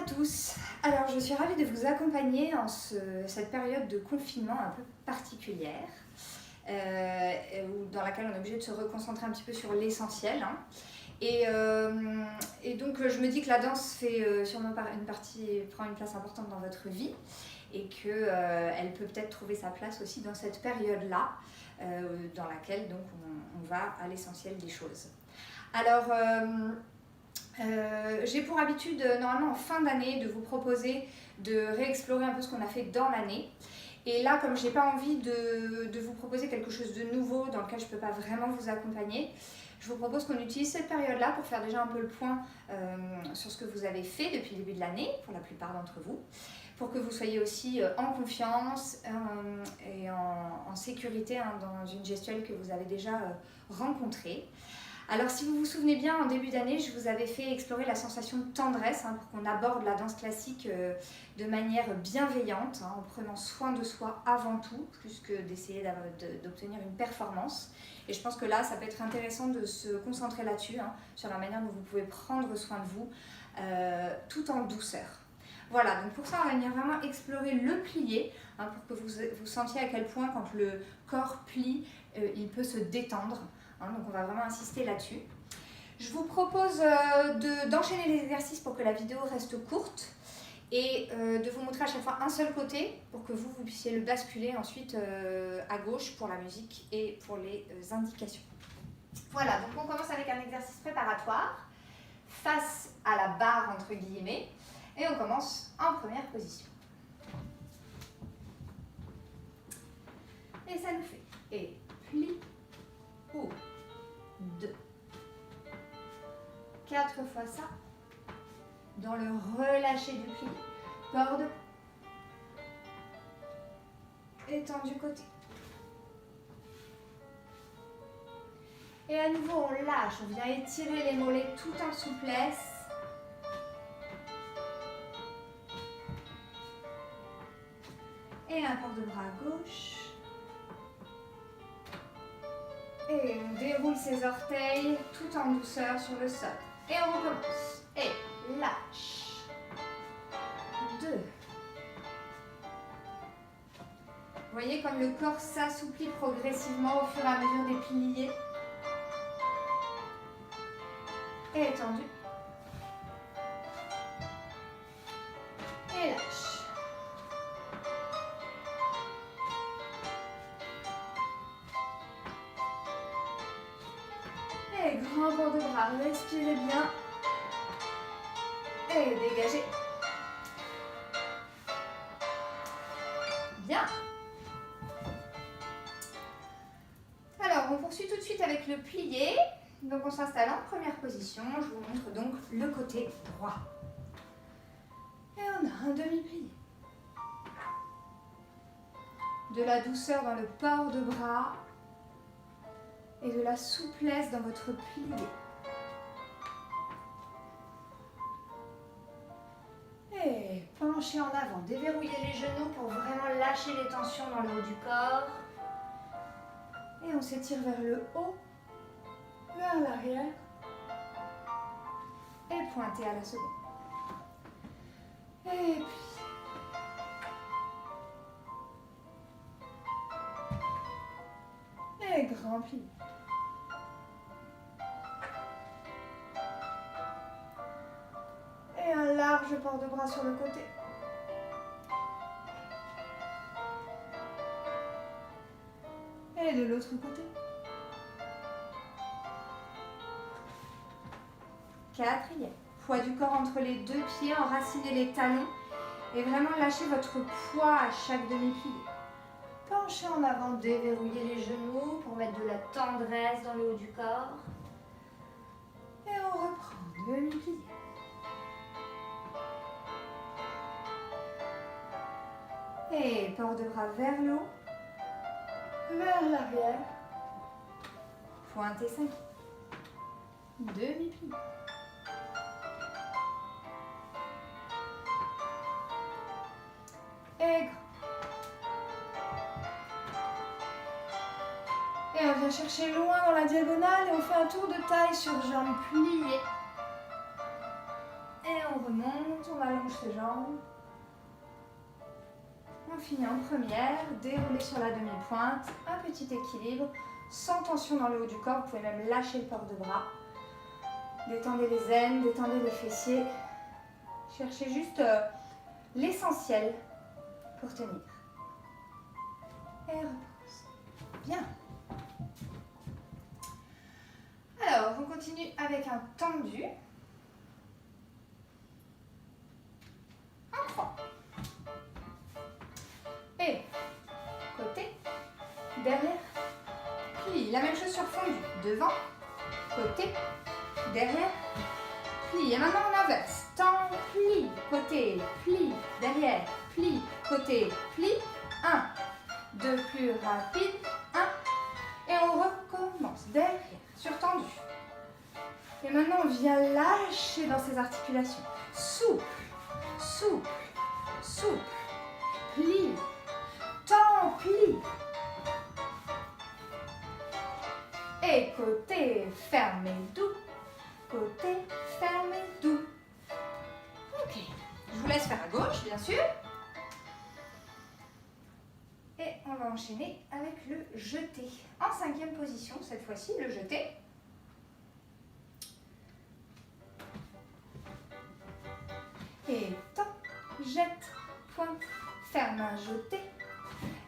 à tous. Alors je suis ravie de vous accompagner en cette période de confinement un peu particulière dans laquelle on est obligé de se reconcentrer un petit peu sur l'essentiel. Hein. Et donc je me dis que la danse fait sûrement prend une place importante dans votre vie et qu'elle peut peut-être trouver sa place aussi dans cette période-là dans laquelle donc on va à l'essentiel des choses. Alors j'ai pour habitude normalement en fin d'année de vous proposer de réexplorer un peu ce qu'on a fait dans l'année. Et là, comme j'ai pas envie de vous proposer quelque chose de nouveau dans lequel je peux pas vraiment vous accompagner, je vous propose qu'on utilise cette période-là pour faire déjà un peu le point sur ce que vous avez fait depuis le début de l'année, pour la plupart d'entre vous, pour que vous soyez aussi en confiance et en sécurité dans une gestuelle que vous avez déjà rencontrée. Alors si vous vous souvenez bien, en début d'année, je vous avais fait explorer la sensation de tendresse pour qu'on aborde la danse classique de manière bienveillante, en prenant soin de soi avant tout, plus que d'essayer d'obtenir une performance. Et je pense que là, ça peut être intéressant de se concentrer là-dessus, sur la manière dont vous pouvez prendre soin de vous, tout en douceur. Voilà, donc pour ça, on va venir vraiment explorer le plié, pour que vous sentiez à quel point, quand le corps plie, il peut se détendre. Donc on va vraiment insister là-dessus. Je vous propose d'enchaîner les exercices pour que la vidéo reste courte et de vous montrer à chaque fois un seul côté pour que vous puissiez le basculer ensuite à gauche pour la musique et pour les indications. Voilà, donc on commence avec un exercice préparatoire face à la barre entre guillemets et on commence en première position. Et ça nous fait et plie, haut, 2, 4 fois ça, dans le relâché du pli, port de étendu côté. Et à nouveau on lâche, on vient étirer les mollets tout en souplesse. Et un port de bras à gauche. Et on déroule ses orteils tout en douceur sur le sol. Et on recommence. Et lâche. 2. Vous voyez comme le corps s'assouplit progressivement au fur et à mesure des piliers. Et étendu. Et lâche. Et grand port de bras, respirez bien. Et dégagez. Bien. Alors, on poursuit tout de suite avec le plié. Donc, on s'installe en première position. Je vous montre donc le côté droit. Et on a un demi-plié. De la douceur dans le port de bras. Et de la souplesse dans votre plié. Et penchez en avant, déverrouillez les genoux pour vraiment lâcher les tensions dans le haut du corps. Et on s'étire vers le haut, vers l'arrière. Et pointez à la seconde. Et puis. Et grand pli. Et un large port de bras sur le côté. Et de l'autre côté. Quatrième. Poids du corps entre les deux pieds, enracinez les talons et vraiment lâchez votre poids à chaque demi-plié. Penchez en avant, déverrouillez les genoux pour mettre de la tendresse dans le haut du corps. Et on reprend, demi-plié. Et port de bras vers le haut, vers l'arrière. Pointez 5. Demi-plié. Et grand. Et on vient chercher loin dans la diagonale et on fait un tour de taille sur jambes pliées. Et on remonte, on allonge ses jambes. On finit en première, déroulez sur la demi-pointe, un petit équilibre, sans tension dans le haut du corps, vous pouvez même lâcher le port de bras. Détendez les aines, détendez les fessiers. Cherchez juste l'essentiel pour tenir. Et repose. Bien. Alors, on continue avec un tendu. En 3. Et côté, derrière, plie. La même chose sur fondu. Devant, côté, derrière, plie. Et maintenant on inverse. Tend, plie, côté, plie, derrière, plie, côté, plie. 1, 2, plus rapide. 1. Et on recommence. Derrière, sur tendu. Et maintenant on vient lâcher dans ses articulations. Souple, souple, souple. Plie. Tend, plie. Et côté fermé, doux. Côté fermé, doux. Ok. Je vous laisse faire à gauche, bien sûr. Et on va enchaîner avec le jeté. En 5e position, cette fois-ci, le jeté. Et tend, jette, pointe, ferme un jeté.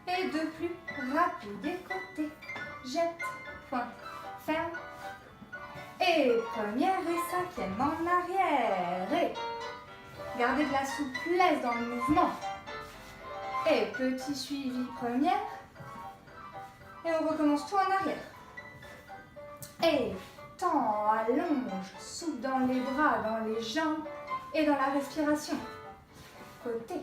Et de plus rapide et côté, jette, pointe, ferme. Et première et 5e en arrière. Et gardez de la souplesse dans le mouvement. Et petit suivi première. Et on recommence tout en arrière. Et tend, allonge, souple dans les bras, dans les jambes et dans la respiration. Côté.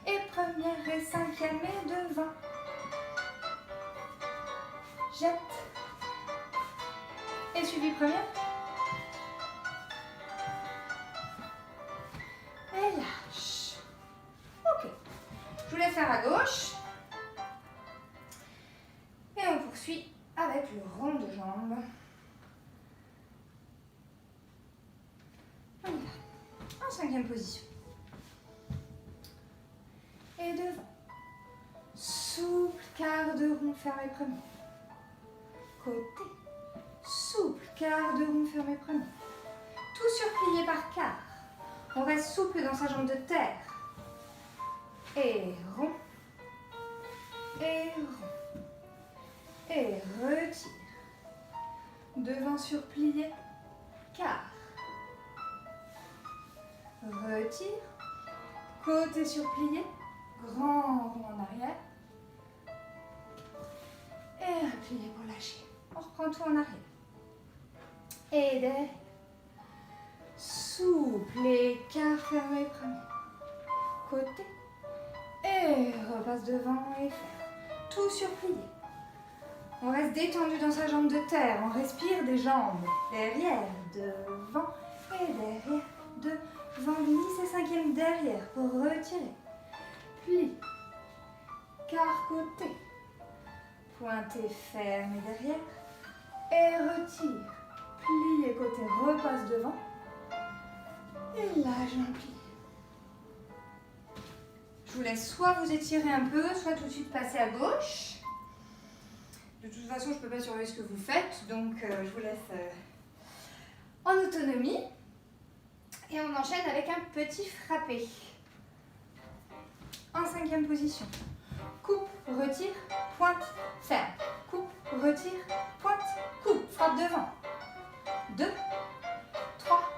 Et première et 5e et devant. Jette. Et suivi première. Et lâche. Ok. Je vous laisse faire à gauche. Et on poursuit avec le rond de jambe. On y va. En 5e position. Et devant. Souple, quart de rond fermé premier. Côté. Souple, quart de rond fermé premier. Tout surplié par quart. On reste souple dans sa jambe de terre. Et rond. Et rond. Et retire. Devant surplié. Quart. Retire. Côté surplié. Grand rond en arrière. Et replié pour lâcher. On reprend tout en arrière. Et derrière. Souple, écart fermé premier. Côté. Et repasse devant et ferme. Tout surplié. On reste détendu dans sa jambe de terre. On respire des jambes. Derrière, devant et derrière, devant. Glisse et 5e derrière pour retirer. Plie. Quart côté. Pointé, ferme et derrière. Et retire. Plie et côté, repasse devant. Et là, j'en plie. Je vous laisse soit vous étirer un peu, soit tout de suite passer à gauche. De toute façon, je ne peux pas surveiller ce que vous faites, donc je vous laisse en autonomie. Et on enchaîne avec un petit frappé. En 5e position. Coupe, retire, pointe, ferme. Coupe, retire, pointe, coupe. Frappe devant. 2, 3,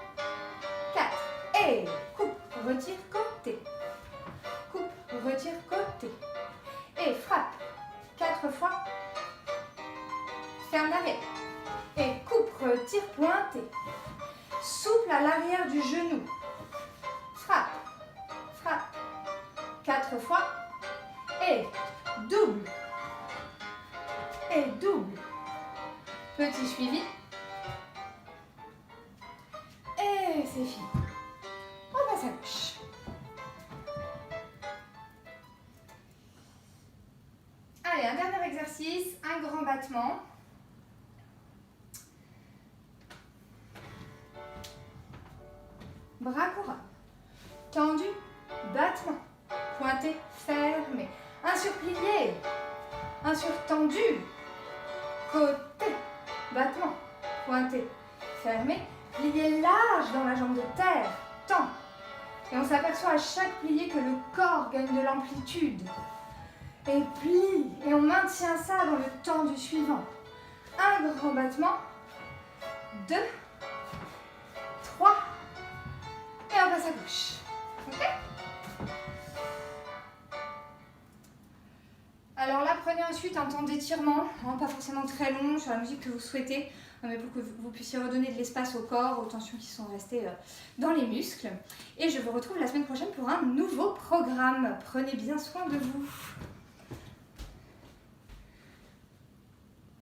4. Et coupe, retire, côté. Coupe, retire, côté. Et frappe. 4 fois. Ferme l'arrière. Et coupe, retire, pointé. Souple à l'arrière du genou. Frappe. Frappe. 4 fois. Et double. Et double. Petit suivi. Et c'est fini. On passe à gauche. Allez, un dernier exercice, un grand battement. bras courants. Tendu, battement. Pointé, fermé. Un sur plié. Un sur tendu. Côté, battement. Pointé, fermé. Plié large dans la jambe de terre. Tend. Et on s'aperçoit à chaque plié que le corps gagne de l'amplitude. Et plie. Et on maintient ça dans le tendu suivant. Un grand battement. 2, 3. Et on passe à gauche. Ok? Alors là, prenez ensuite un temps d'étirement, hein, pas forcément très long, sur la musique que vous souhaitez, mais pour que vous puissiez redonner de l'espace au corps, aux tensions qui sont restées dans les muscles. Et je vous retrouve la semaine prochaine pour un nouveau programme. Prenez bien soin de vous.